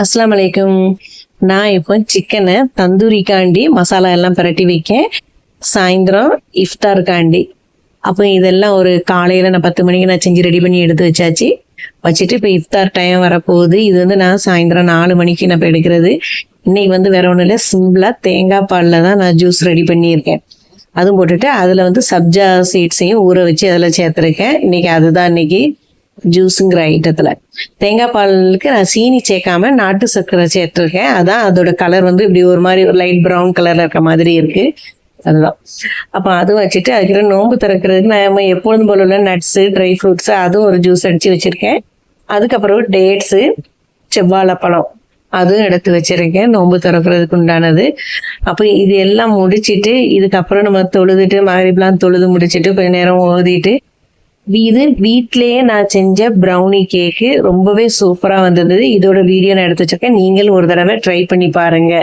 அஸ்ஸலாமு அலைக்கும். நான் இப்போ சிக்கனை தந்தூரிக்காண்டி மசாலா எல்லாம் பிரட்டி வைக்கேன். சாயந்தரம் இஃப்தாருக்காண்டி. அப்போ இதெல்லாம் ஒரு காலையில் நான் 10 மணிக்கு நான் செஞ்சு ரெடி பண்ணி எடுத்து வச்சாச்சு. வச்சுட்டு இப்போ இஃப்தார் டைம் வரப்போகுது. இது வந்து நான் சாயந்தரம் 4 மணிக்கு நான் இப்போ எடுக்கிறது. இன்னைக்கு வேற ஒன்றும் இல்லை, சிம்பிளாக தேங்காய் பாலில் தான் நான் ஜூஸ் ரெடி பண்ணியிருக்கேன். அதுவும் போட்டுட்டு அதில் சப்ஜா சீட்ஸையும் ஊற வச்சு அதில் சேர்த்துருக்கேன். இன்னைக்கு ஜூஸுங்கிற ஐட்டத்தில் தேங்காய் பாலுக்கு நான் சீனி சேர்க்காம நாட்டு சர்க்கரை சேர்த்துருக்கேன். அதான் அதோட கலர் இப்படி ஒரு மாதிரி ஒரு லைட் ப்ரௌன் கலர்ல இருக்க மாதிரி இருக்கு. அதுதான். அப்போ அதுவும் வச்சுட்டு அதுக்கிட்ட நோன்பு திறக்கிறதுக்கு நான் எப்பொழுதும் போல உள்ள நட்ஸு ட்ரை ஃப்ரூட்ஸு அதுவும் ஒரு ஜூஸ் அடிச்சு வச்சிருக்கேன். அதுக்கப்புறம் டேட்ஸு செவ்வாழைப்பழம் அதுவும் எடுத்து வச்சிருக்கேன் நோன்பு திறக்கிறதுக்கு உண்டானது. அப்போ இது எல்லாம் முடிச்சுட்டு இதுக்கப்புறம் நம்ம தொழுதுட்டு மகரிப்லாம் தொழுது முடிச்சுட்டு கொஞ்ச நேரம் ஓதிட்டு இது வீட்லயே நான் செஞ்ச ப்ரௌனி கேக்கு ரொம்பவே சூப்பரா வந்தது. இதோட வீடியோ நான் எடுத்து வச்சிருக்கேன். நீங்களும் ஒரு தடவை ட்ரை பண்ணி பாருங்க.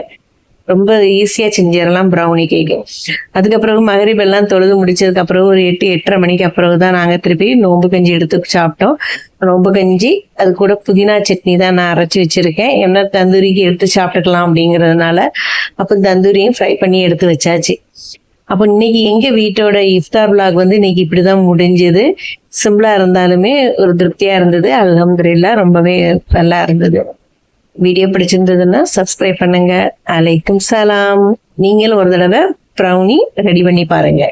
ரொம்ப ஈஸியா செஞ்சிடலாம் ப்ரௌனி கேக்கு. அதுக்கப்புறம் மகரிப் எல்லாம் தொழுது முடிச்சதுக்கு அப்புறம் ஒரு 8-8:30 மணிக்கு அப்புறம் தான் நாங்க திருப்பி நோம்பு கஞ்சி எடுத்து சாப்பிட்டோம். நோம்பு கஞ்சி அது கூட புதினா சட்னி தான் நான் அரைச்சி வச்சிருக்கேன். என்ன தந்தூரிக்கு எடுத்து சாப்பிட்டுக்கலாம் அப்படிங்கிறதுனால அப்போ தந்தூரியும் ஃப்ரை பண்ணி எடுத்து வச்சாச்சு. அப்போ இன்னைக்கு எங்க வீட்டோட இஃப்தார் விளாக் இன்னைக்கு இப்படிதான் முடிஞ்சது. சிம்பிளா இருந்தாலுமே ஒரு திருப்தியா இருந்தது. அல்ஹம்துலில்லாஹ் ரொம்பவே நல்லா இருந்தது. வீடியோ பிடிச்சிருந்ததுன்னா சப்ஸ்கிரைப் பண்ணுங்க. அலைக்கும் சலாம். நீங்களும் ஒரு தடவை ப்ரௌனி ரெடி பண்ணி பாருங்க.